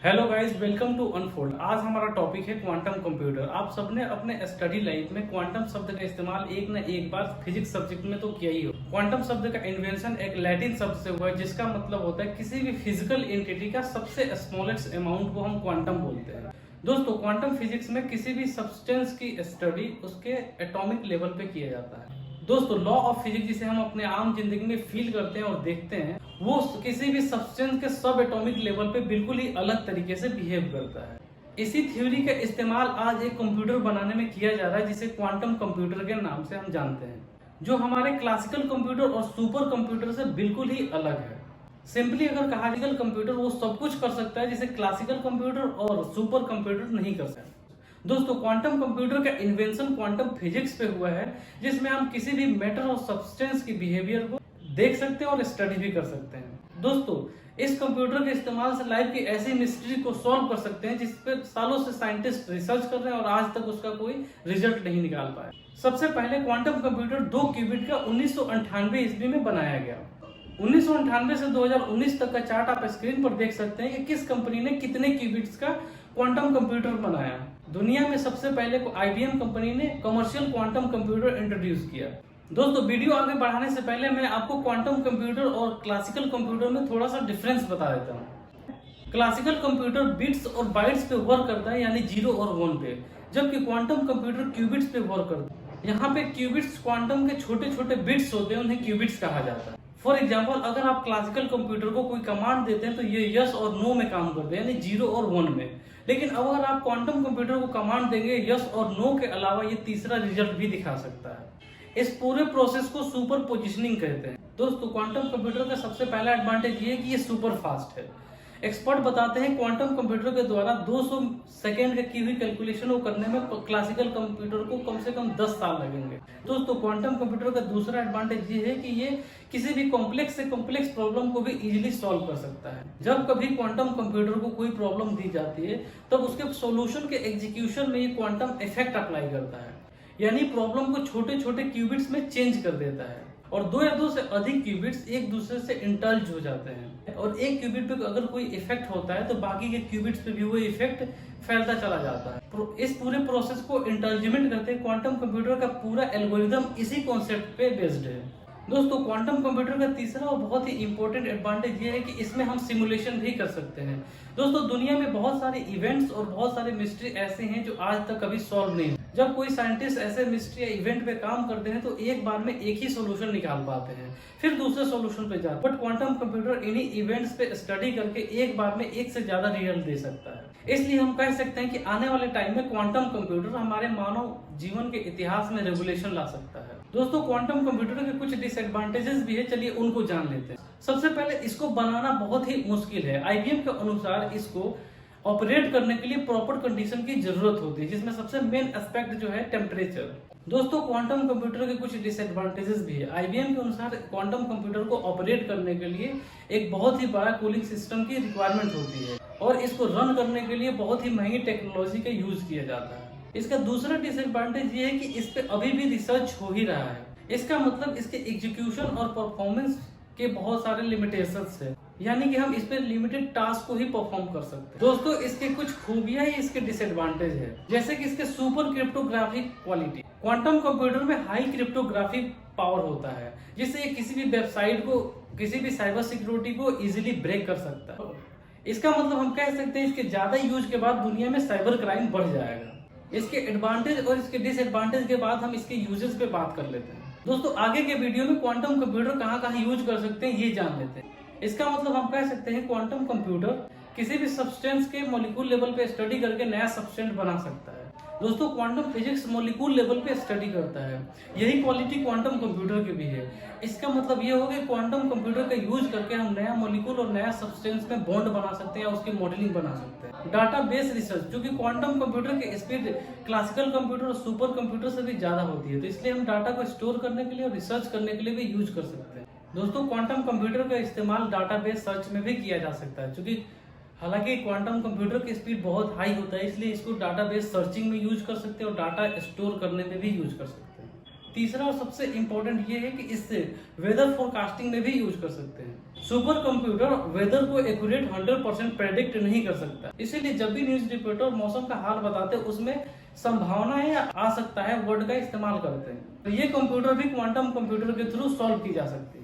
Hello guys, welcome to Unfold. आज हमारा topic है क्वांटम कंप्यूटर। आप सबने अपने स्टडी लाइफ में क्वांटम शब्द का इस्तेमाल एक न एक बार फिजिक्स सब्जेक्ट में तो किया ही हो। क्वांटम शब्द का इन्वेंशन एक लैटिन शब्द से हुआ है जिसका मतलब होता है किसी भी फिजिकल एंटिटी का सबसे स्मॉलेस्ट अमाउंट को हम क्वांटम बोलते हैं। दोस्तों, क्वांटम फिजिक्स में किसी भी सब्सटेंस की स्टडी उसके एटॉमिक लेवल पे किया जाता है। दोस्तों, लॉ ऑफ फिजिक्स जिसे हम अपने आम जिंदगी में फील करते हैं और देखते हैं, वो किसी भी सब्सटेंस के सब एटॉमिक लेवल पे बिल्कुल ही अलग तरीके से बिहेव करता है। इसी थ्योरी का इस्तेमाल आज एक कंप्यूटर बनाने में किया जा रहा है जिसे क्वांटम कंप्यूटर के नाम से हम जानते हैं, जो हमारे क्लासिकल कंप्यूटर और सुपर कंप्यूटर से बिल्कुल ही अलग है। सिंपली अगर कहा जाए, कंप्यूटर वो सब कुछ कर सकता है जिसे क्लासिकल कंप्यूटर और सुपर कंप्यूटर नहीं कर सकते। दोस्तों, क्वांटम कंप्यूटर का इन्वेंशन क्वांटम फिजिक्स पे हुआ है, जिसमें हम किसी भी मैटर और सब्सटेंस की बिहेवियर को देख सकते हैं और स्टडी भी कर सकते हैं। दोस्तों, इस कंप्यूटर के इस्तेमाल से लाइफ की ऐसी मिस्ट्री को सॉल्व कर सकते हैं जिस पे सालों से साइंटिस्ट रिसर्च कर रहे हैं और आज तक उसका कोई रिजल्ट नहीं निकाल पाए। सबसे पहले क्वांटम कंप्यूटर 2 क्यूबिट का 1998 ईस्वी में बनाया गया। 1998 से 2019 तक का चार्ट आप स्क्रीन पर देख सकते हैं कि किस कंपनी ने कितने क्यूबिट्स का क्वांटम कंप्यूटर बनाया। दुनिया में सबसे पहले IBM कंपनी ने कमर्शियल क्वांटम कंप्यूटर इंट्रोड्यूस किया। दोस्तों, वीडियो आगे बढ़ाने से पहले मैं आपको क्वांटम कंप्यूटर और क्लासिकल कंप्यूटर में थोड़ा सा डिफरेंस बता देता हूँ। क्लासिकल कंप्यूटर बिट्स और बाइट्स पे वर्क करता है, यानी 0 और 1 पे, जबकि क्वांटम कंप्यूटर क्यूबिट्स पे वर्क करता है। यहाँ पे क्यूबिट्स क्वांटम के छोटे छोटे बिट्स होते हैं, उन्हें क्यूबिट्स कहा जाता है। फॉर एग्जाम्पल, अगर आप क्लासिकल कंप्यूटर को कोई कमांड देते हैं तो ये यस और नो में काम करते हैं, यानी 0 और 1 में। लेकिन अगर आप क्वांटम कंप्यूटर को कमांड देंगे यस और नो के अलावा, ये तीसरा रिजल्ट भी दिखा सकता है। इस पूरे प्रोसेस को सुपर पोजिशनिंग कहते हैं। दोस्तों, क्वांटम कंप्यूटर का सबसे पहला एडवांटेज ये है कि ये सुपर फास्ट है। एक्सपर्ट बताते हैं क्वांटम कंप्यूटर के द्वारा 200 सेकेंड की हुई कैलकुलेशन को करने में क्लासिकल कंप्यूटर को कम से कम 10 साल लगेंगे। दोस्तों, क्वांटम कंप्यूटर का दूसरा एडवांटेज ये है कि ये किसी भी कॉम्प्लेक्स से कॉम्प्लेक्स प्रॉब्लम को भी इजीली सॉल्व कर सकता है। जब कभी क्वांटम कंप्यूटर को कोई प्रॉब्लम दी जाती है, तब उसके सॉल्यूशन के एग्जीक्यूशन में ये क्वांटम इफेक्ट अप्लाई करता है, यानी प्रॉब्लम को छोटे छोटे क्यूबिट्स में चेंज कर देता है और 2 या 2 से अधिक क्यूबिट्स एक दूसरे से इंटल्ज हो जाते हैं। और एक क्यूबिट पे अगर कोई इफेक्ट होता है तो बाकी के क्यूबिट्स पे भी वो इफेक्ट फैलता चला जाता है। इस पूरे प्रोसेस को इंटेलिजेंट करते हैं। क्वांटम कंप्यूटर का पूरा एल्गोरिदम इसी कॉन्सेप्ट पे बेस्ड है। दोस्तों, क्वांटम कंप्यूटर का तीसरा और बहुत ही इंपॉर्टेंट एडवांटेज ये है कि इसमें हम सिमुलेशन भी कर सकते हैं। दोस्तों, दुनिया में बहुत सारे इवेंट्स और बहुत सारे मिस्ट्री ऐसे हैं जो आज तक कभी सॉल्व नहीं। जब कोई साइंटिस्ट ऐसे मिस्ट्री या इवेंट पे काम करते हैं तो एक बार में एक ही सॉल्यूशन निकाल पाते हैं, फिर दूसरे सॉल्यूशन पे जाते हैं। बट क्वांटम कंप्यूटर इन्हीं इवेंट्स पे स्टडी करके एक बार में एक से ज्यादा रिजल्ट दे सकता है। इसलिए हम कह सकते हैं कि आने वाले टाइम में क्वांटम कंप्यूटर हमारे मानव जीवन के इतिहास में रेवोल्यूशन ला सकता है। दोस्तों, क्वांटम कंप्यूटर के कुछ डिसएडवांटेजेस भी है, चलिए उनको जान लेते हैं। सबसे पहले, इसको बनाना बहुत ही मुश्किल है। IBM के अनुसार इसको ऑपरेट करने के लिए प्रॉपर कंडीशन की जरूरत होती है, जिसमें सबसे मेन एस्पेक्ट जो है टेम्परेचर। दोस्तों, क्वांटम कंप्यूटर के कुछ डिसएडवांटेजेस भी है। IBM के अनुसार क्वांटम कंप्यूटर को ऑपरेट करने के लिए एक बहुत ही बड़ा कूलिंग सिस्टम की रिक्वायरमेंट होती है और इसको रन करने के लिए बहुत ही महंगी टेक्नोलॉजी का यूज किया जाता है। इसका दूसरा डिसएडवांटेज ये है कि इस पे अभी भी रिसर्च हो ही रहा है। इसका मतलब इसके एग्जीक्यूशन और परफॉर्मेंस के बहुत सारे लिमिटेशंस है, यानी कि हम इस पे लिमिटेड टास्क को ही परफॉर्म कर सकते हैं। दोस्तों, इसके कुछ खूबियां ही इसके डिसएडवांटेज है, जैसे कि इसके super cryptographic quality. Quantum computer में हाई क्रिप्टोग्राफिक पावर होता है, जिससे ये किसी भी वेबसाइट को, किसी भी साइबर सिक्योरिटी को इजिली ब्रेक कर सकता है। इसका मतलब हम कह सकते हैं इसके ज्यादा यूज के बाद दुनिया में साइबर क्राइम बढ़ जाएगा। इसके एडवांटेज और इसके डिसएडवांटेज के बाद हम इसके यूजेस पे बात कर लेते हैं। दोस्तों, आगे के वीडियो में क्वांटम कंप्यूटर कहाँ कहाँ यूज कर सकते हैं ये जान लेते हैं। इसका मतलब हम कह सकते हैं क्वांटम कंप्यूटर किसी भी सब्सटेंस के मॉलिक्यूल लेवल पे स्टडी करके नया सब्सटेंस बना सकता है। दोस्तों, क्वांटम फिजिक्स मॉलिक्यूल लेवल पे स्टडी करता है, यही क्वालिटी क्वांटम कंप्यूटर की भी है। इसका मतलब ये हो गया क्वांटम कंप्यूटर का यूज करके हम नया मॉलिक्यूल और नया सब्सटेंस में बॉन्ड बना सकते हैं या उसकी मॉडलिंग बना सकते हैं। डाटा बेस रिसर्च, जो कि क्वांटम कंप्यूटर की स्पीड क्लासिकल कंप्यूटर और सुपर कंप्यूटर से भी ज्यादा होती है, तो इसलिए हम डाटा को स्टोर करने के लिए और रिसर्च करने के लिए भी यूज कर सकते हैं। दोस्तों, क्वांटम कंप्यूटर का इस्तेमाल डाटाबेस सर्च में भी किया जा सकता है, क्योंकि हालांकि क्वांटम कंप्यूटर की स्पीड बहुत हाई होता है, इसलिए इसको डाटाबेस सर्चिंग में यूज कर सकते हैं और डाटा स्टोर करने में भी यूज कर सकते हैं। तीसरा और सबसे इम्पोर्टेंट ये है कि इससे वेदर फोरकास्टिंग में भी यूज कर सकते हैं। सुपर कंप्यूटर वेदर को एक्यूरेट 100% प्रेडिक्ट नहीं कर सकता, इसीलिए जब भी न्यूज रिपोर्टर मौसम का हाल बताते हैं उसमें संभावना है या आ सकता है वर्ड का इस्तेमाल करते हैं। तो ये कंप्यूटर भी क्वांटम कंप्यूटर के थ्रू सॉल्व की जा सकती है।